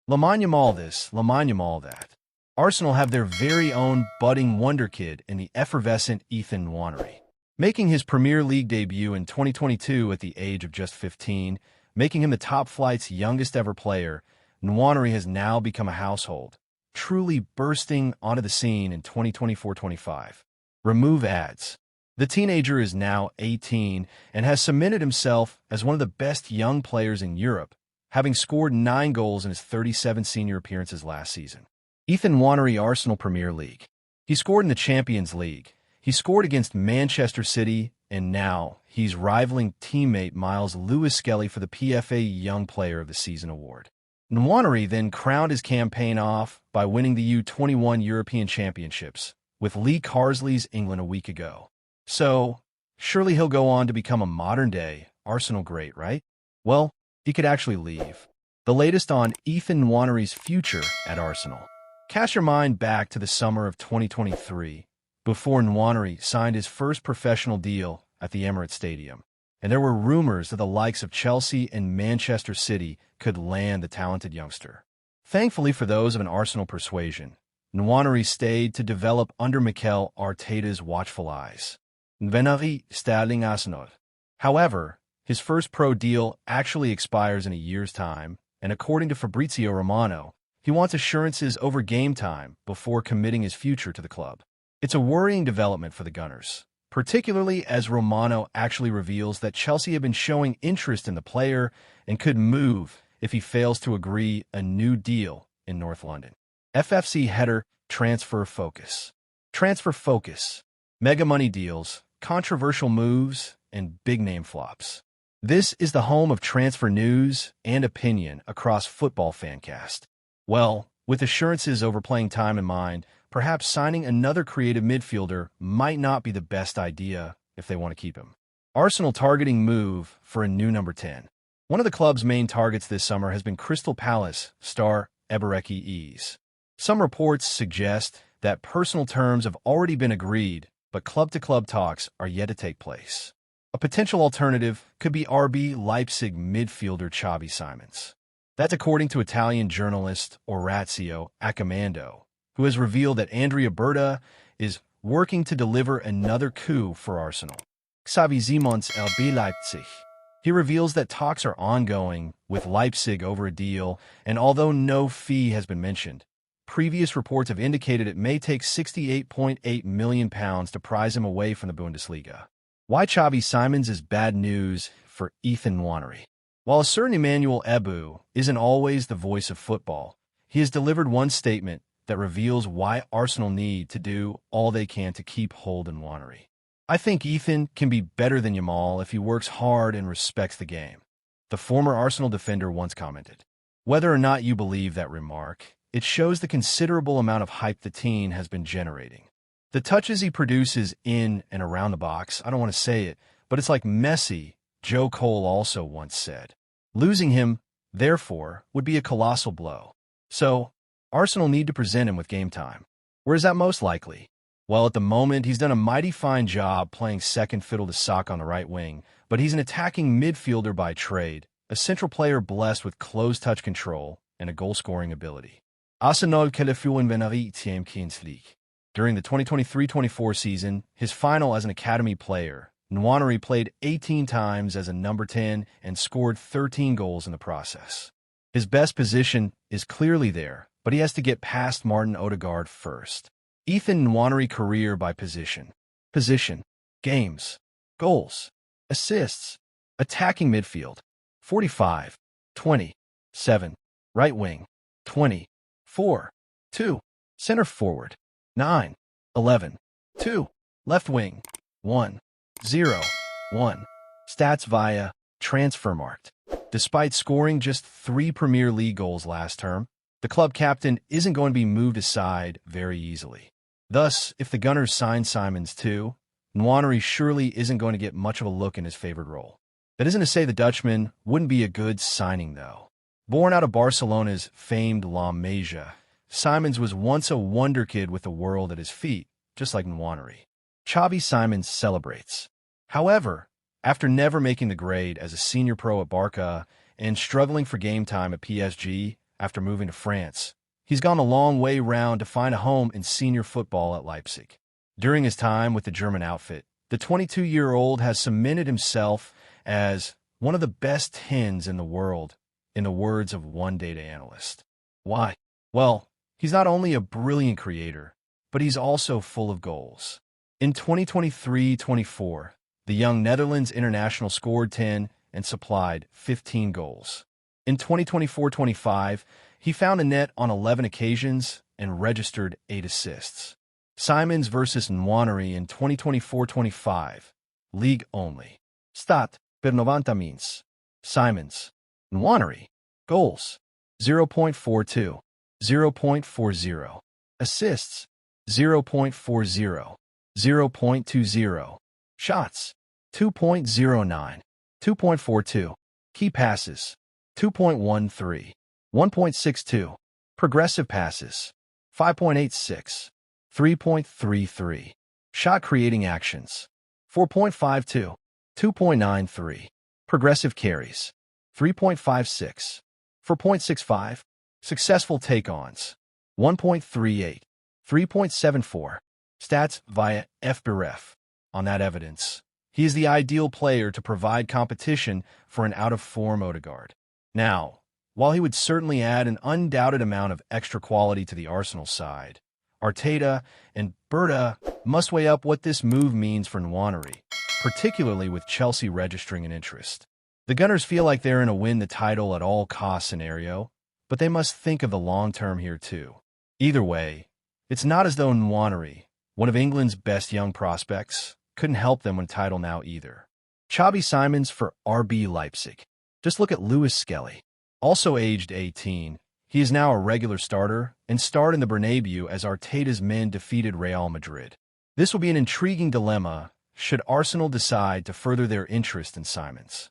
Lamine Yamal this, Lamine Yamal that. Arsenal have their very own budding wonder kid in the effervescent Ethan Nwaneri. Making his Premier League debut in 2022 at the age of just 15, making him the top flight's youngest ever player, Nwaneri has now become a household, truly bursting onto the scene in 2024-25. Remove ads. The teenager is now 18 and has cemented himself as one of the best young players in Europe, having scored 9 goals in his 37 senior appearances last season. Ethan Nwaneri, Arsenal Premier League. He scored in the Champions League. He scored against Manchester City, and now he's rivaling teammate Miles Lewis-Skelly for the PFA Young Player of the Season award. Nwaneri then crowned his campaign off by winning the U21 European Championships with Lee Carsley's England a week ago. So, surely he'll go on to become a modern-day Arsenal great, right? Well, he could actually leave. The latest on Ethan Nwaneri's future at Arsenal. Cast your mind back to the summer of 2023, before Nwaneri signed his first professional deal at the Emirates Stadium, and there were rumors that the likes of Chelsea and Manchester City could land the talented youngster. Thankfully for those of an Arsenal persuasion, Nwaneri stayed to develop under Mikel Arteta's watchful eyes. Nwaneri Sterling Arsenal. However, his first pro deal actually expires in a year's time, and according to Fabrizio Romano, he wants assurances over game time before committing his future to the club. It's a worrying development for the Gunners, particularly as Romano actually reveals that Chelsea have been showing interest in the player and could move if he fails to agree a new deal in North London. FFC header Transfer Focus. Transfer Focus. Mega money deals, controversial moves, and big-name flops. This is the home of transfer news and opinion across Football Fancast. Well, with assurances over playing time in mind, perhaps signing another creative midfielder might not be the best idea if they want to keep him. Arsenal targeting move for a new number 10. One of the club's main targets this summer has been Crystal Palace star Ebereki Eze. Some reports suggest that personal terms have already been agreed, but club-to-club talks are yet to take place. A potential alternative could be RB Leipzig midfielder Xavi Simons. That's according to Italian journalist Orazio Accomando, who has revealed that Andrea Berta is working to deliver another coup for Arsenal. Xavi Simons LB Leipzig. He reveals that talks are ongoing with Leipzig over a deal, and although no fee has been mentioned, previous reports have indicated it may take £68.8 million to prize him away from the Bundesliga. Why Xavi Simons is bad news for Ethan Nwaneri. While a certain Emmanuel Ebu isn't always the voice of football, he has delivered one statement that reveals why Arsenal need to do all they can to keep hold of Nwaneri. I think Ethan can be better than Yamal if he works hard and respects the game, the former Arsenal defender once commented. Whether or not you believe that remark, it shows the considerable amount of hype the teen has been generating. The touches he produces in and around the box, I don't want to say it, but it's like Messi, Joe Cole also once said. Losing him, therefore, would be a colossal blow. So, Arsenal need to present him with game time. Where is that most likely? Well, at the moment, he's done a mighty fine job playing second fiddle to Saka on the right wing, but he's an attacking midfielder by trade, a central player blessed with close-touch control and a goal-scoring ability. Arsenal qualifié en Champions League. During the 2023-24 season, his final as an academy player, Nwaneri played 18 times as a number 10 and scored 13 goals in the process. His best position is clearly there, but he has to get past Martin Odegaard first. Ethan Nwaneri career by position. Position. Games. Goals. Assists. Attacking midfield. 45. 20. 7. Right wing. 20. 4. 2. Center forward. 9. 11. 2. Left wing. 1. 0. 1. Stats via Transfermarkt. Despite scoring just 3 Premier League goals last term, the club captain isn't going to be moved aside very easily. Thus, if the Gunners sign Simons too, Nwaneri surely isn't going to get much of a look in his favored role. That isn't to say the Dutchman wouldn't be a good signing, though. Born out of Barcelona's famed La Masia, Simons was once a wonder kid with the world at his feet, just like Nwaneri. Xavi Simons celebrates. However, after never making the grade as a senior pro at Barca and struggling for game time at PSG after moving to France. He's gone a long way round to find a home in senior football at Leipzig. During his time with the German outfit, the 22-year-old has cemented himself as one of the best 10s in the world, in the words of one data analyst. Why? Well, he's not only a brilliant creator, but he's also full of goals. In 2023-24, the young Netherlands international scored 10 and supplied 15 goals. In 2024-25, he found a net on 11 occasions and registered 8 assists. Simons versus Nwaneri in 2024-25, league only. Stat per 90 means. Simons. Nwaneri. Goals. 0.42. 0.40. Assists. 0.40. 0.20. Shots. 2.09. 2.42. Key passes. 2.13. 1.62. Progressive passes. 5.86. 3.33. Shot creating actions. 4.52. 2.93. Progressive carries. 3.56. 4.65. Successful take-ons. 1.38. 3.74. Stats via FBref. On that evidence, he is the ideal player to provide competition for an out-of-form Odegaard. Now, while he would certainly add an undoubted amount of extra quality to the Arsenal side, Arteta and Berta must weigh up what this move means for Nwaneri, particularly with Chelsea registering an interest. The Gunners feel like they're in a win-the-title-at-all-costs scenario, but they must think of the long term here too. Either way, it's not as though Nwaneri, one of England's best young prospects, couldn't help them win title now either. Xabi Simons for RB Leipzig. Just look at Lewis Skelly. Also aged 18, he is now a regular starter and starred in the Bernabeu as Arteta's men defeated Real Madrid. This will be an intriguing dilemma should Arsenal decide to further their interest in Simons.